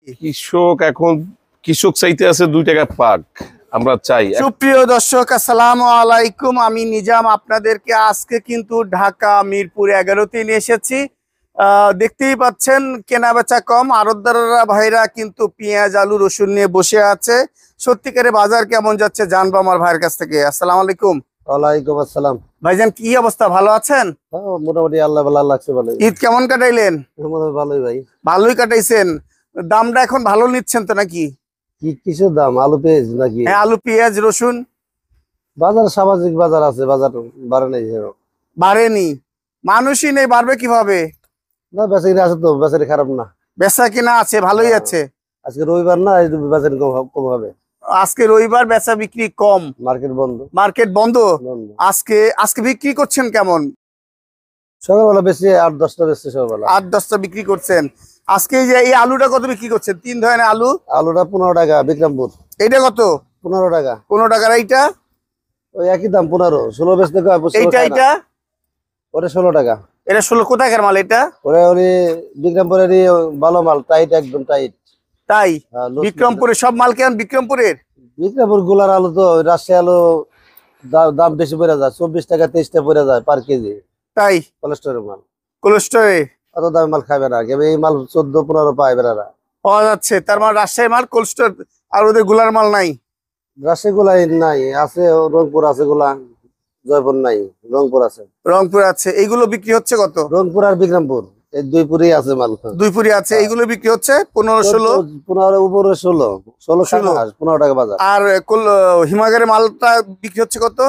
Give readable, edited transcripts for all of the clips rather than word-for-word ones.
কৃষক এখন কৃষক চাইতে আছে 2 টাকা পাক, আমরা চাই। সুপ্রিয় দর্শক, আসসালামু আলাইকুম। আমি নিজাম আপনাদেরকে আজকে কিন্তু ঢাকা মিরপুর 11-তে নিয়ে এসেছি। দেখতেই পাচ্ছেন কেনা বেচা কম, আড়তদাররা ভাইরা কিন্তু পেঁয়াজ আলু রসুন নিয়ে বসে আছে। সত্যিকারে বাজার কেমন যাচ্ছে জানবো আমার ভাইয়ের কাছ থেকে। আসসালামু আলাইকুম। ওয়ালাইকুম আসসালাম। ভাইজান কি অবস্থা, ভালো আছেন? মোটামুটি আল্লাহ ভালো লাগছে। ভালো। ঈদ কেমন কাটাইলেন? ভালোই ভাই। ভালোই কাটাইছেন। দামটা এখন ভালো নিচ্ছেন তো নাকি? কি কিসের দাম? আলু পেঁয়াজ নাকি? হ্যাঁ, আলু পেঁয়াজ রসুন। বাজার সামাজিক বাজার আছে, বাজার বাড়ে নাই। বাড়েনি, মানুষই নেই, বাড়বে কিভাবে? না, বেচারি আছে তো, বেচারি খারাপ না। বেচা কিনা আছে, ভালোই আছে। আজকে রবিবার না, এই বেচারি কম হবে। আজকে রবিবার, বেচা বিক্রি কম, মার্কেট বন্ধ। মার্কেট বন্ধ। আজকে আজকে বিক্রি করছেন কেমন? সকালবেলা বেশি 8-10টা বেশি, সকালবেলা 8-10টা বিক্রি করছেন। আজকে এই যে এই আলুটা কত বিক্রি করছেন? 3 ধরনের আলু। আলুটা 15 টাকা বিক্রমপুর। এইটা কত? 15 টাকা। 15 টাকার। এইটা ওই একই দাম, 15। 16 বেচতে কয়? এইটা ওটা 16 টাকা। এটা 16 কোথাকার মাল? এটা ওরে ওরে বিক্রমপুরেরই ভালো মাল, টাইট, একদম টাইট। তাই? বিক্রমপুরের সব মাল কেন বিক্রমপুরের? বিক্রমপুর গুলার আলু তো, রাজশাহী আলু দাম বেশি পড়ে যায়, 24 টাকা 23 টাকা পড়ে যায় পার কেজি। তাই? কোলেস্টোরের মাল, কোলেস্টোরে অত দামি মাল খাবে না। এই মাল 14-15 পায় বেড়ারা পাওয়া যাচ্ছে। তার মানে রাজশাহী মাল কোলেস্টোর, আর ওদের গুলার মাল নাই। রাজশাহী গুলাই নাই, আছে রংপুর আছে গুলা, জয়পুর নাই, রংপুর আছে। রংপুর আছে। এইগুলো বিক্রি হচ্ছে কত? রংপুর আর বিক্রমপুর এই দুইপুরেই আছে মাল। দুইপুরি আছে। এইগুলো বিক্রি হচ্ছে 15-16। 15 উপরে 16 15 টাকা বাজার। আর হিমাগারের মালটা বিক্রি হচ্ছে কত?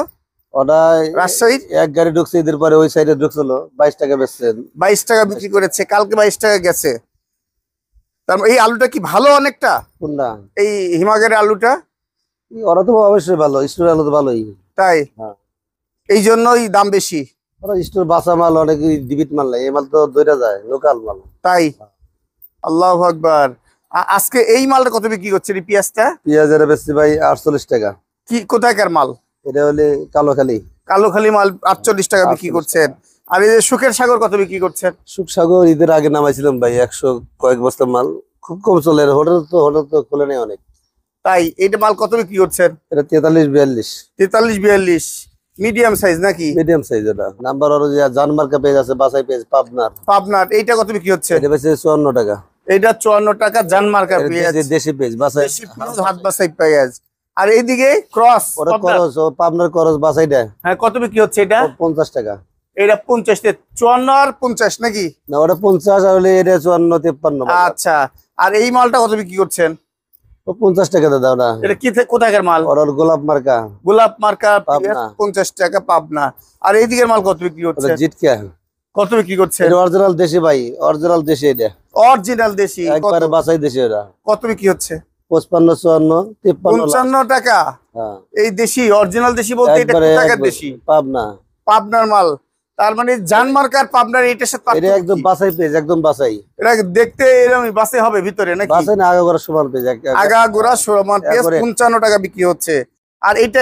ওটা রাজশাহীর এক গাড়ি ঢুকছে, ঈদের পরে ওই সাইডে ঢুকছিল, 22 টাকা বেচছেন। 22 টাকা বিক্রি করেছে, কালকে 22 টাকা গেছে। তার এই আলুটা কি ভালো অনেকটা? কোনটা? এই হিমাগারের আলুটা? ওরা তো অবশ্যই ভালো, স্টোরের আলু তো ভালোই। তাই? হ্যাঁ, এই জন্যই দাম বেশি। ওরা স্টোর বাসা মাল, অনেক ডিবিট মাল নাই, এই মাল তো ধরে যায়, লোকাল মাল। তাই? আল্লাহু আকবার। আজকে এই মালটা কত বিক্রি করছে? এই পেঁয়াজটা? পেঁয়াজের বেশি ভাই 48 টাকা। কি কোথাকার মাল? এটা হলে কালোখালী। কালোখালী মাল 48 টাকা বিক্রি করছেন। আর এই যে সুখের সাগর কত বিক্রি করছেন? সুখসাগর ঈদের আগে নামাইছিলাম ভাই, 100 কয়েক বস্তা মাল, খুব কম চলে। হোটেল তো খুলে নেই অনেক। তাই? এইটা মাল কত বিক্রি করছেন? এটা 43-42। 43-42 মিডিয়াম সাইজ নাকি? Medium size. এটা নাম্বার ওর যে জানমার্কা পেজ আছে, বাসাই পেজ, পাবনার। পাবনার। এইটা কত বিক্রি হচ্ছে? এটা বেশি 54 টাকা। এইটা 54 টাকা জানমার্কা পেঁয়াজ, দেশি পেজ, বাসাই দেশি পেঁয়াজ, হাত বাসাই পেঁয়াজ। আর এইদিকে ক্রস ওরা করস, ও পাবনার করস বাসাইটা। হ্যাঁ, কত বিক্রি হচ্ছে এটা? 50 টাকা। এটা 50 তে 54 আর 50 নাকি? না, ওটা 50 আর হলে এটা 54-53। আচ্ছা। আর এই মালটা কত বিক্রি করছেন? 50 টাকা দাদা। ওটা এটা কি কোথাকার মাল? ওর গোলাপ মার্কা। গোলাপ মার্কা পাবনা। 50 টাকা পাবনা। আর এইদিকের মাল কত বিক্রি হচ্ছে? জিটকা। কত বিক্রি করছে? এটা অরিজিনাল দেশি ভাই, অরিজিনাল দেশি। এটা অরিজিনাল দেশি। একবারে বাসাই দেশি। ওটা কত বিক্রি হচ্ছে? 55, 54, 53, 55 টাকা। হ্যাঁ, এই দেশি অরিজিনাল দেশি বলতে এটা কোথাকার দেশি? পাবনা। পাবনার মাল। তার মানে জানমার্কার পাবনার এইটার সাথে এটা একদম বাসাই পেজ, একদম বাসাই। এটা দেখতে এরকমই বাসে হবে ভিতরে নাকি? বাসাই না, আগাগোড়া সমান পেজ। আগাগোড়া সমান পেঁয়াজ 55 টাকা বিক্রি হচ্ছে। আর এটা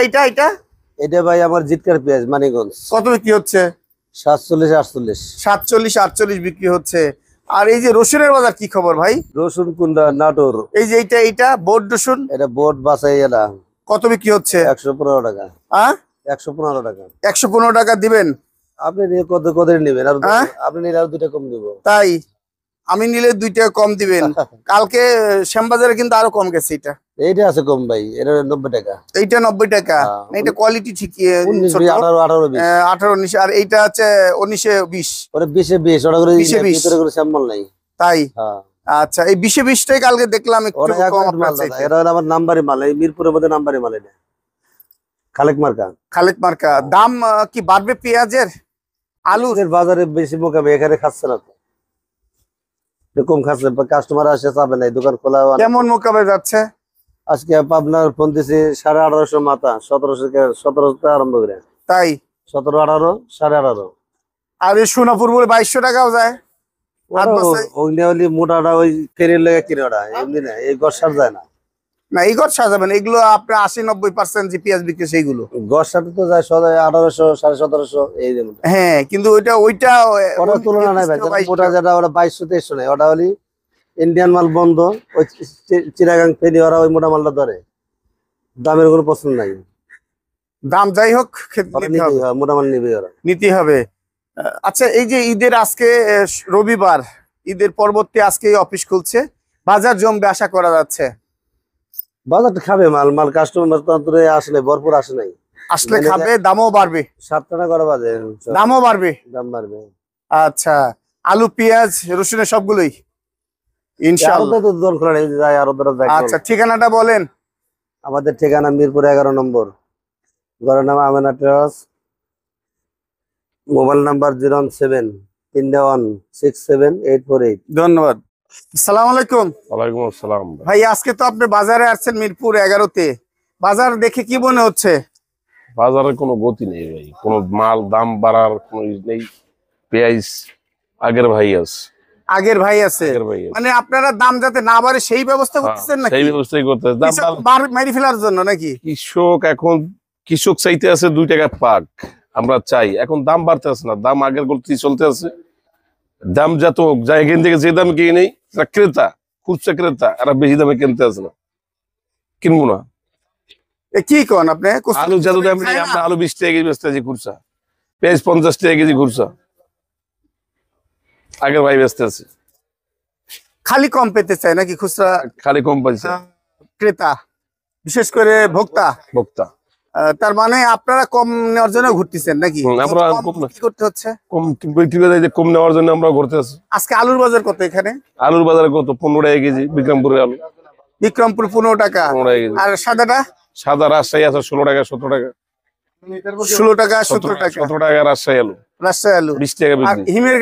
এটা ভাই আমার জিটকার পেঁয়াজ, মানিকগঞ্জ। কত বিক্রি হচ্ছে? 47-48। 47-48 বিক্রি হচ্ছে। আর এই যে রসুনের বাজার কি খবর ভাই? রসুন কুন্ডা নাটোর। এই যে এইটা বোট রসুন, এটা বোট বাসাই। এটা কত বিক্রি হচ্ছে? 115 টাকা। হ্যাঁ, 115 টাকা। 115 টাকা দিবেন? আপনি নিয়ে কত নেবেন? আর আপনি নিলে আর 2 টাকা কম দিব। তাই? আমি নিলে 2 টাকা কম দিবেন? কালকে শ্যামবাজারে কিন্তু আরো কম গেছে। এইটা আছে কম ভাই, এটা 90 টাকা। এইটা 90 টাকা। এটা কোয়ালিটি ঠিকই। 18-19। আর এইটা হচ্ছে 19-20। ওটা 20-20। ওটা করে ভিতরে করে স্যাম্পল নাই। তাই? হ্যাঁ। আচ্ছা, এই 20-20 টাই কালকে দেখলাম একটু কম আপনার চাইতে। এটা আমার নাম্বারি মাল, এই মিরপুরের মধ্যে নাম্বারি মাল। এটা খালেক মার্কা। খালেক মার্কা। দাম কি বাড়বে পেঁয়াজের? আলুর বাজারে বেশি মোকাবে, এখানে খাচ্ছে না তো, কম খাচ্ছে। কাস্টমার আসে চাবে না, দোকান খোলা। কেমন মোকাবে যাচ্ছে? আজকে আপনার ফোন দিছি 1850 মাথা, 1700 আরম্ভ করে। তাই? 17, 18, 18.5। আর এই সোনাপুর বলে 2200 টাকাও যায়। মোটাটা ওই ফেরির লেগে কিনে, ওটা এমনি না, এই গসার যায় না। না, এই ঘর সাজাবেন এগুলো আপনার 80-90% যে পেঁয়াজ বিক্রি সেইগুলো গসাতে তো যায় 1800, 1750 এই। হ্যাঁ, কিন্তু ওইটা তুলনা নাই ভাই। মোটা যেটা ওটা 2200-2300 নাই, ওটা হলি ইন্ডিয়ান মাল বন্ধ, ওই চিরাগাং ফেরি ওরা ওই মোটা মালটা ধরে, দামের কোনো পছন্দ নাই, দাম যাই হোক ওরা নিতে হবে। মোটা মাল নিবে ওরা। নিতে হবে। আচ্ছা, এই যে ঈদের আজকে রবিবার, ঈদের পরবর্তী আজকে অফিস খুলছে, বাজার জমবে আশা করা যাচ্ছে। বাজারটা খাবে মাল, মাল কাস্টমার তো আসে নাই, ভরপুর আসে নাই, আসলে খাবে, দামও বাড়বে। 7 টাকা করে বাজে, দামও বাড়বে। দাম বাড়বে। আচ্ছা, আলু পেঁয়াজ রসুনের সবগুলোই ইনশাআল্লাহ। তো দোল খোলা নেই, যায় আরো ধরা যায়। আচ্ছা, ঠিকানাটা বলেন। আমাদের ঠিকানা মিরপুর 11 নম্বর, ঘরের নাম আমেনা ট্রেডার্স, মোবাইল নাম্বার 017-3167848। ধন্যবাদ। আসসালামু আলাইকুম। ওয়ালাইকুম আসসালাম। ভাই, আজকে তো আপনি বাজারে আসছেন মিরপুর 11-তে, বাজার দেখে কি মনে হচ্ছে? বাজারে কোনো গতি নেই ভাই, কোনো মাল দাম বাড়ার কোনো নেই। পেঁয়াজ আগের ভাই আছে, আগের ভাই আছে, আগের ভাই আছে। মানে আপনারা দাম যাতে না বাড়ে সেই ব্যবস্থা করতেছেন নাকি? সেই ব্যবস্থাই করতে দাম কৃষক মারি ফেলার জন্য নাকি? কৃষক চাইতে আছে 2 টাকা পাক, আমরা চাই। এখন দাম বাড়তে আছে না, দাম আগের গতি চলতে আছে। দাম যত যা এখান থেকে যে দাম কিনে নেই, ক্রেতা খুচরা ক্রেতা এরা বেশি দামে কিনতে আছে না, কিনবো না। কি কোন আপনি? আলু যত দাম নেই, আমরা আলু 20 টাকা কেজি বেচতে আছি খুচরা, পেঁয়াজ 50 টাকা কেজি খুচরা, আগের ভাই বেচতে আছে। খালি কম পেতে চায় নাকি খুচরা খালি কম পাইছে ক্রেতা, বিশেষ করে ভোক্তা? ভোক্তা। তার মানে আপনারা কম নেওয়ার জন্য ঘুরতেছেন নাকি? আমরা কম কি করতে হচ্ছে? কম বিক্রি করে যে কম নেওয়ার জন্য আমরা ঘুরতে আছি। আজকে আলুর বাজার কত এখানে? আলুর বাজারে কত? 15 টাকা কেজি বিক্রমপুরের আলু। বিক্রমপুর 15 টাকা। 15 টাকা কেজি। আর সাদাটা? সাদা রাজশাহী আছে 16 টাকা 17 টাকা। 16 টাকা 17 টাকা 17 টাকা রাজশাহী আলু। রাজশাহী আলু। 20 টাকা আর বিক্রি।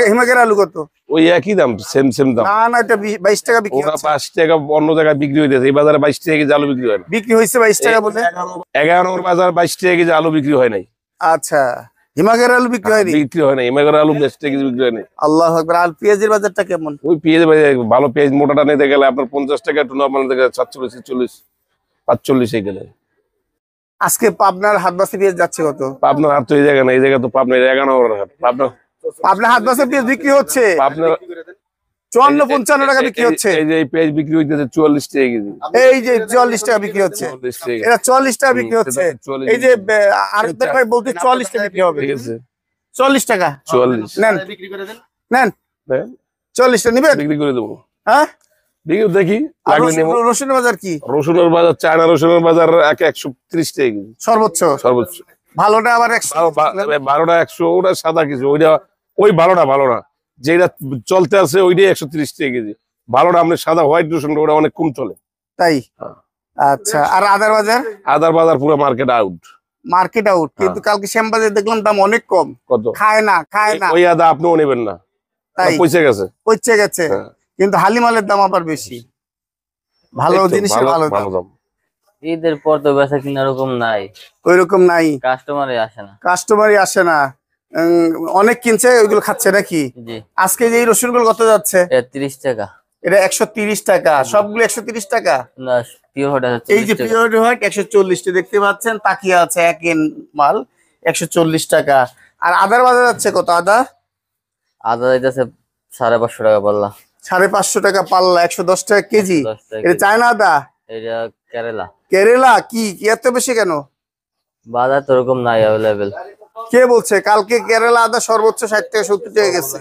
হিমাগের আলু কত? ওই একই দাম, সেম দাম। না না, এটা 22 টাকা বিক্রি ওরা হচ্ছে। 5 টাকা অন্য জায়গায় বিক্রি হইতেছে, এই বাজারে 22 টাকা কেজি আলু বিক্রি হয় না। বিক্রি হয়েছে 22 টাকা বলে? 11 বাজার 22 টাকা কেজি আলু বিক্রি হয় নাই। আচ্ছা, হিমাগের আলু বিক্রি হয়নি? বিক্রি হয় নাই, এমাগের আলু 22 টাকা কেজি বিক্রি হয় নাই। আল্লাহু আকবার। আর পেঁয়াজের বাজারটা কেমন? ওই পেঁয়াজ ভালো পেঁয়াজ মোটাটা নিতে গেলে আপনার 50 টাকা, একটু নরমাল থেকে 47 40 45 এই গেলে। আজকে পাবনার হাটবাসী পেঁয়াজ যাচ্ছে কত? পাবনার হাট তো এই জায়গা না, এই জায়গা তো পাবনার 11 নম্বর হাট। পাবনার হাটবাসী পেঁয়াজ বিক্রি হচ্ছে আপনার 54-55 টাকা বিক্রি হচ্ছে। এই যে এই পেঁয়াজ বিক্রি হইতেছে 44 টাকা কেজি। এই যে 44 টাকা বিক্রি হচ্ছে, 44 টাকা। এটা 44 টাকা বিক্রি হচ্ছে। এই যে আরেকটা ভাই বলতে 44 টাকা বিক্রি হবে। ঠিক আছে, 40 টাকা 44 নেন, নেন হ্যাঁ, 40 টা নিবেন? বিক্রি করে দেবো। হ্যাঁ। বিক্রি দেখি আর লাগলে নেবো। রসুনের বাজার কি? রসুনের বাজার, চায়না রসুনের বাজার 130 টাকা কেজি সর্বোচ্চ? সর্বোচ্চ। ভালোটা আবার 100। 12টা 100, ওটা সাদা কিছু, ওইটা ওই ভালোটা ভালো না, যেটা চলতে আছে ওইটাই 130 টাকা কেজি। ভালোটা আপনি সাদা হোয়াইট রসুনটা ওটা অনেক কম চলে। তাই? হ্যাঁ। আচ্ছা, আর আদার বাজার? আদার বাজার পুরো মার্কেট আউট। মার্কেট আউট, কিন্তু কালকে শ্যামবাজারে দেখলাম দাম অনেক কম। কত? খায় না, খায় না। ওই আদা আপনিও নেবেন না, তাই পয়সা গেছে। পচে গেছে। হ্যাঁ। কিন্তু হালিমালের দাম আবার বেশি। ভালো এই তো, জিনিসের ভালো দাম। দাম। ঈদের পর তো বেচা কিনা ওরকম নাই, ওইরকম নাই, কাস্টমারই আসে না। কাস্টমারই আসে না। অনেক কিনছে, ওইগুলো খাচ্ছে নাকি? জি, আজকে যে এই রসুনগুলো কত যাচ্ছে? 30 টাকা। এটা 130 টাকা, সবগুলো 130 টাকা। না, পিওর হট আছে এই যে 40 টাকা। পিওর হোয়াইট 140 টা দেখতে পাচ্ছেন, তাকিয়ে আছে এক এন মাল 140 টাকা। আর আদার বাজার যাচ্ছে কত? আদা আদা যাইতেছে 550 টাকা পাল্লা। 550 টাকা পাল্লা, 110 টাকা কেজি। 10 টাকা এটা কেজি। চায়না আদা? এটা কেরালা। কেরালা? কি কি এত বেশি কেন? বাজার তো ওরকম নাই অ্যাভেলেবেল। কে বলছে? কালকে কেরালা আদা সর্বোচ্চ 60 টাকা 70 টাকা গেছে।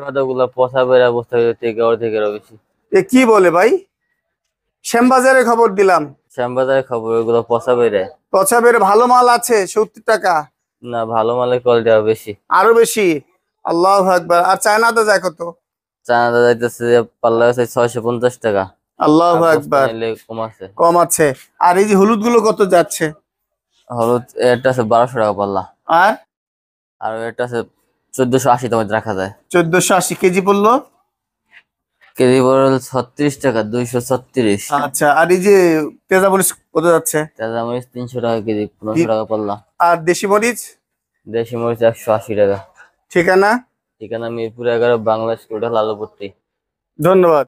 আদা গুলা পচা বেড়া অবস্থা থেকে অর্ধেকেরও বেশি। এ কি বলে ভাই? শ্যামবাজারে খবর দিলাম, শ্যামবাজারের খবর, ওইগুলো পচা বেড়ে। পচাবের ভালো মাল আছে 70 টাকা, না, ভালো মালের কোয়ালিটি বেশি। আরো বেশি। আল্লাহু আকবার। আর চায়না আদা যায় কত? চায়না আদা যাইতেছে পাল্লা আছে 650 টাকা। আল্লাহু আকবার। কম আছে। কম আছে। আর এই যে হলুদ গুলো কত যাচ্ছে? হলুদ এটা আছে 1200 টাকা পাল্লা। আর আর এটা আছে 1480 টাকা রাখা যায়। 1480 কেজি পড়লো। কেজি বড় 36 টাকা, 236। আচ্ছা, আর এই যে তেজা মরিচ কত যাচ্ছে? তাজা মরিচ 300 টাকা কেজি, 1500 টাকা পাল্লা। আর দেশি মরিচ? দেশি মরিচ 180 টাকা। ঠিকানা? ঠিকানা মিরপুর 11, বাংলাদেশ কোটা, লালপট্টি। ধন্যবাদ।